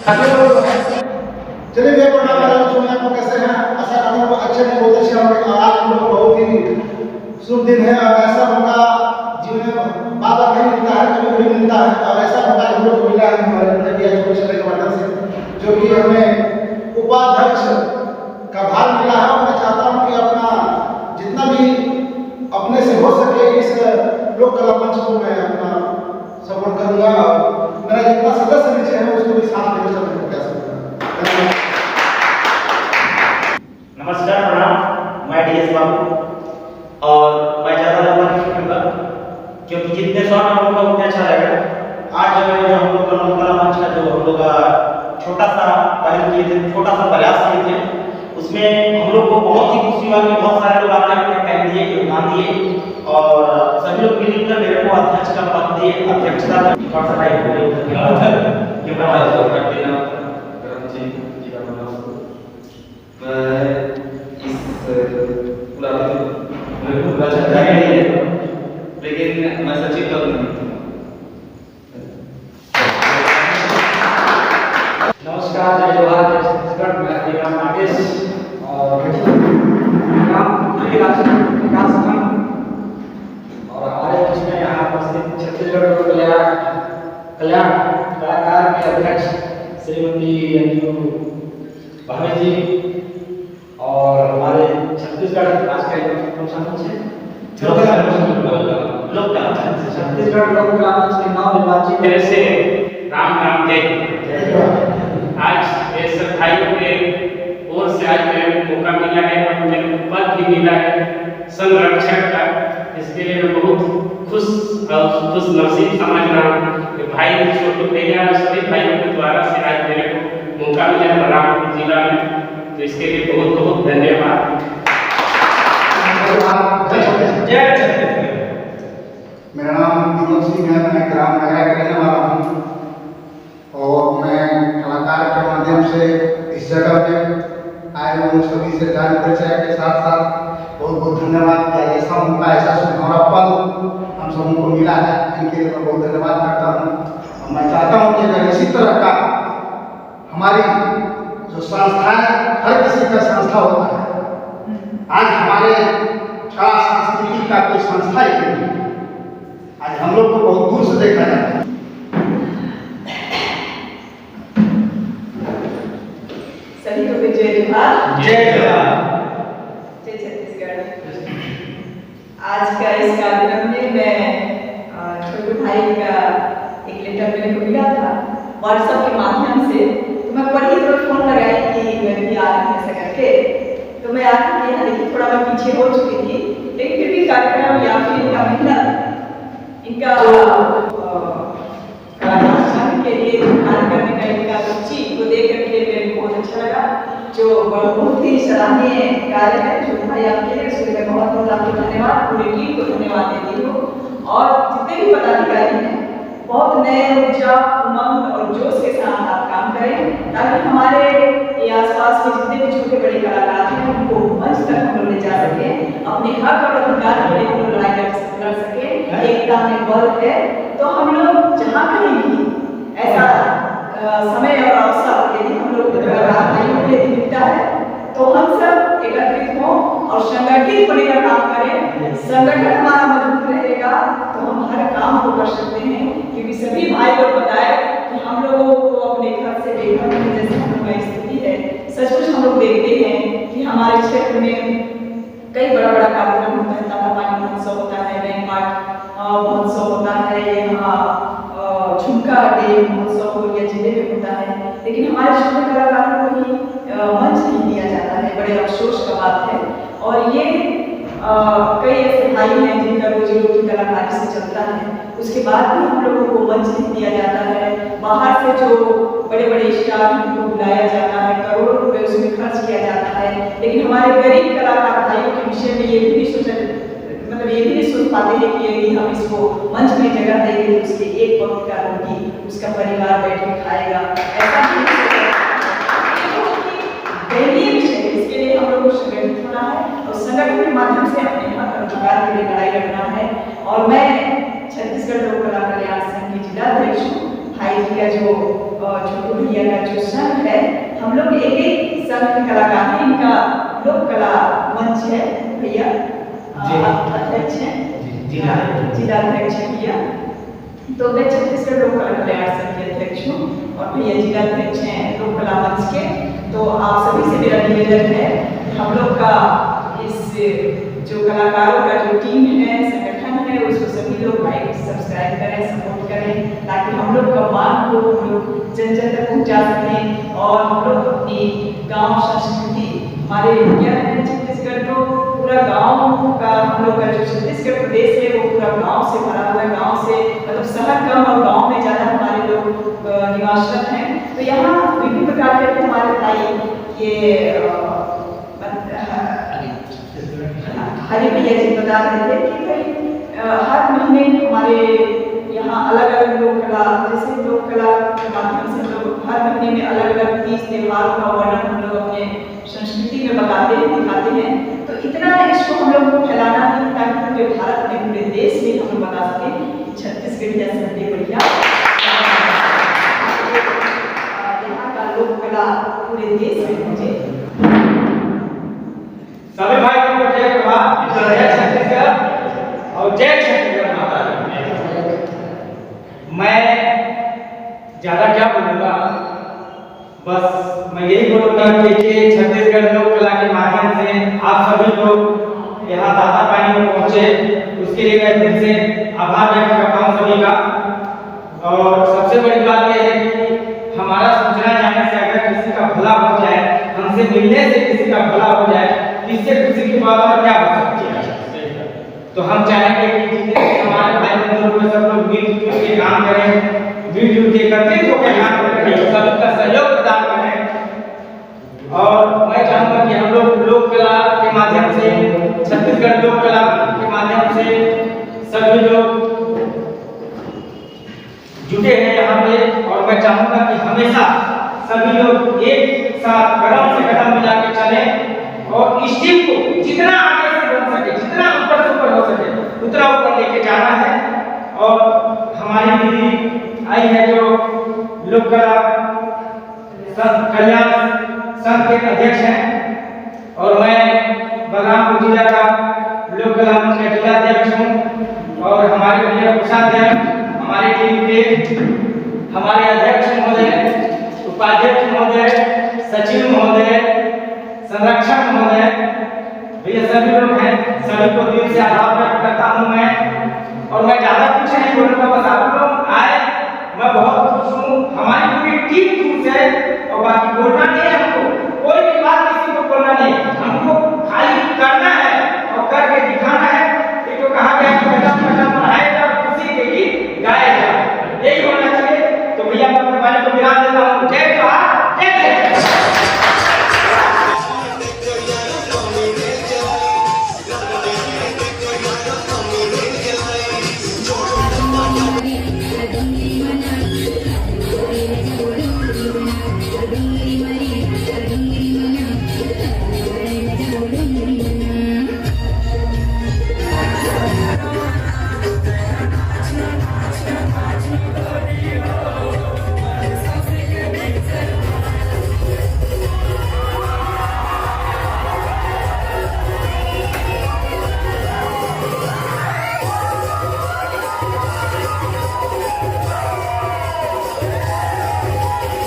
चलिए मैं पढ़ने वाला हूँ। सुनिए आपको कैसे हैं। ऐसा हम लोग अच्छे नहीं बहुत अच्छे हमारे आज हम लोग बहुत ही शुभ दिन है और ऐसा मौका जीवन में बार बार नहीं मिलता है, कभी कभी मिलता है और ऐसा मौका हम लोग को मिला है हमारे बड़े भैया छोटे के माध्यम से, जो कि हमें उपाध्यक्ष का भार मिला है। और मैं चाहता हूँ कि अपना जितना भी अपने से हो सके इस लोक कला मंच को मैं अपना सपोर्ट करूँगा और मेरा जितना सदस्य नीचे है उसको भी साथ लेकर चलने को कह सकता। नमस्कार, प्रणाम। मैं डीएस बाबू और मैं ज़्यादा लंबा नहीं करूँगा क्योंकि जितने शॉर्ट हम लोग उतने अच्छा लगेगा। आज जो हम लोग का लोक कला मंच का जो हम लोग छोटा सा पहल किए थे, छोटा सा प्रयास किए थे, उसमें हम लोग को बहुत ही खुशी हुआ कि बहुत सारे लोग आकर अपने टाइम दिए, योगदान दिए और सभी लोग मिलकर मेरे को अध्यक्ष का पद दिए, अध्यक्षता का थोड़ा सा टाइम हो गया लेकिन मैं सचिव तक नहीं। नमस्कार, जय जोहार, जय छत्तीसगढ़। मैं मेरा नाम नागेश और विकास खंड और हमारे बीच में यहाँ उपस्थित छत्तीसगढ़ लोक कल्याण कलाकार के अध्यक्ष श्रीमती अंजू भावे जी और हमारे छत्तीसगढ़ आज का छत्तीसगढ़ लोक कला मंच के नाम निर्वाचित मेरे से राम राम जय। आज इस भाइयों के ओर से आज मेरे को मौका मिला है और मेरे को पद भी मिला है संरक्षक का। इसके लिए मैं बहुत खुश और खुश नसीब समझ रहा हूँ। भाई छोटू भैया और सभी भाइयों के द्वारा से आज मेरे को मौका मिला है बलरामपुर जिला में, तो इसके लिए बहुत बहुत धन्यवाद। मेरा नाम दीपक सिंह है। मैं ग्राम नगरा का रहने वाला हूँ और मैं कलाकार के माध्यम से इस जगह पे आए हूँ। सभी से जान परिचय के साथ साथ बहुत बहुत धन्यवाद कि ऐसा मौका, ऐसा सुनहरा पल हम सबों को मिला है, इनके लिए मैं बहुत धन्यवाद करता हूँ। मैं चाहता हूँ कि अगर इसी तरह का हमारी जो संस्था है, हर किसी का संस्था होता है, आज हमारे कला संस्कृति का कोई संस्था ही नहीं, आज हम लोग को बहुत दूर से देखा जाता है। सभी को जय जोहार, जय जोहार, जय छत्तीसगढ़। आज का इस कार्यक्रम में मैं छोटू भाई का एक लेटर मेरे को मिला था व्हाट्सएप के माध्यम से, तो मैं पढ़ी तो फोन लगाई कि मैं भी आ रही ऐसा करके, तो मैं आकर यहाँ देखी थोड़ा मैं पीछे हो चुकी थी, लेकिन फिर भी कार्यक्रम या फिर इनका महिला इनका कलाकार के लिए कार्य करने का इनका रुचि को देख करके मेरे को बहुत अच्छा लगा, जो बहुत ही सराहनीय कार्य है। जो भाई आपके लिए उसके लिए बहुत बहुत आपको धन्यवाद, पूरी टीम को धन्यवाद देती हूँ और जितने भी पदाधिकारी हैं बहुत नए ऊर्जा, उमंग और जोश के साथ आप काम करें ताकि हमारे ये आसपास के जितने भी छोटे बड़े कलाकार हैं उनको मंच तक हम लोग ले जा सके, अपने हक और अधिकार के लिए हम लोग लड़ाई लड़ सके। एकता में बल है, तो हम लोग जहाँ कहीं भी ऐसा समय और अवसर यदि हम लोग मिलता है तो हम सब एकत्रित हों और संगठित होने का काम करें। संगठन हमारा मजबूत रहेगा तो हम हर काम को कर सकते हैं, क्योंकि सभी भाई लोग बताए कि हम लोगों को अपने घर से बेघर होने जैसे हम लोग की स्थिति है। सचमुच हम लोग देखते हैं कि हमारे क्षेत्र में कई बड़ा बड़ा कार्यक्रम होता है, ताला पानी महोत्सव होता है, बैंक पाठ महोत्सव होता है, यहाँ झुमका डे महोत्सव हो या जिले में होता है, लेकिन हमारे छोटे कलाकारों को ही मंच नहीं दिया जाता है। बड़े अफसोस का बात है। और ये कई ऐसे भाई हैं जिनका रोजी रोटी कलाकारी से चलता है, उसके बाद भी हम लोगों को मंच नहीं दिया जाता है। बाहर से जो बड़े बड़े स्टार उनको बुलाया जाता है, करोड़ों रुपए उसमें खर्च किया जाता है, लेकिन हमारे गरीब कलाकार भाइयों के विषय में ये भी नहीं ये भी नहीं सोच पाते हैं कि यदि हम इसको मंच में जगह देंगे तो उसके एक वक्त का रोटी उसका परिवार बैठ के खाएगा, ऐसा दयनीय विषय है। इसके लिए हम लोग को संगठित होना है और संगठन के माध्यम से अपने हक और अधिकार के लिए लड़ाई लड़ना है। और मैं छत्तीसगढ़ लोक कला कल्याण संघ की जिला अध्यक्ष हूँ। भाई जी का जो छोटू भैया का जो संघ है, हम लोग एक एक संघ के कलाकार हैं। इनका लोक कला मंच है भैया, अध्यक्ष हैं, जिलाध्यक्ष हैं भैया। तो मैं छत्तीसगढ़ लोक कला कल्याण संघ के अध्यक्ष हूँ और भैया जिलाध्यक्ष हैं लोक कला मंच के। तो आप सभी से मेरा निवेदन है, हम लोग का इस जो कलाकारों का जो टीम है, संगठन है, उसको सभी लोग लाइक सब्सक्राइब करें, सपोर्ट करें, ताकि हम लोग का मान को हम लोग जन जन तक पहुँचा सकें और हम लोग अपनी गांव संस्कृति, हमारे क्या है छत्तीसगढ़ तो पूरा गांव का, हम लोग का जो छत्तीसगढ़ प्रदेश है वो पूरा गांव से भरा हुआ है। गांव से मतलब शहर कम और गांव में ज़्यादा हमारे लोग निवासरत हैं। तो यहाँ विभिन्न प्रकार के हमारे भाई ये हरी भैया जी बता रहे थे कि भाई हर महीने हमारे यहाँ अलग अलग लोक कला, जैसे लोक कला के माध्यम से लोग हर महीने में अलग अलग तीज त्योहारों का वर्णन हम लोग अपने संस्कृति में बताते हैं, दिखाते हैं। तो इतना इसको हम लोग को फैलाना है ताकि पूरे भारत में, पूरे देश में हम लोग बता सकें कि छत्तीसगढ़ जैसे बढ़िया यहाँ का लोक कला पूरे देश में पहुँचे। सभी भाई को जय प्रभात, जय छत्तीसगढ़ और जय छत्तीसगढ़ माता जी। मैं ज्यादा क्या बोलूँगा, बस मैं यही बोलूँगा कि छत्तीसगढ़ लोक कला के माध्यम से आप सभी लोग यहाँ दादा पानी में पहुँचे, उसके लिए मैं दिल से आभार व्यक्त करता हूँ सभी का। और सबसे बड़ी बात यह है कि हमारा सूचना जाने से अगर किसी का भला हो जाए, हमसे मिलने से किसी का भला हो जाए, इससे खुशी की बात और क्या हो सकती है। तो हम चाहेंगे कि जितने हमारे भाई बंधु लोग सब लोग मिलजुल के काम करें, मिलजुल के कर्तव्यों के काम करें, सभी का सहयोग प्रदान करें। और मैं चाहूँगा कि हम लोग लोक कला के माध्यम से, छत्तीसगढ़ लोक कला के माध्यम से सभी लोग जुटे हैं यहाँ पे। और मैं चाहूँगा कि हमेशा सभी लोग एक साथ कदम से कदम मिला के चलें और इस टीम को जितना आगे से बन सके, जितना ऊपर से ऊपर हो सके, उतना ऊपर लेके जाना है। और हमारी दीदी आई है जो लोक कला कल्याण संघ के अध्यक्ष हैं और मैं बलरामपुर जिला का लोक कला मंच का जिलाध्यक्ष हूँ। और हमारे भैया कोषाध्यक्ष, हमारे टीम के हमारे अध्यक्ष महोदय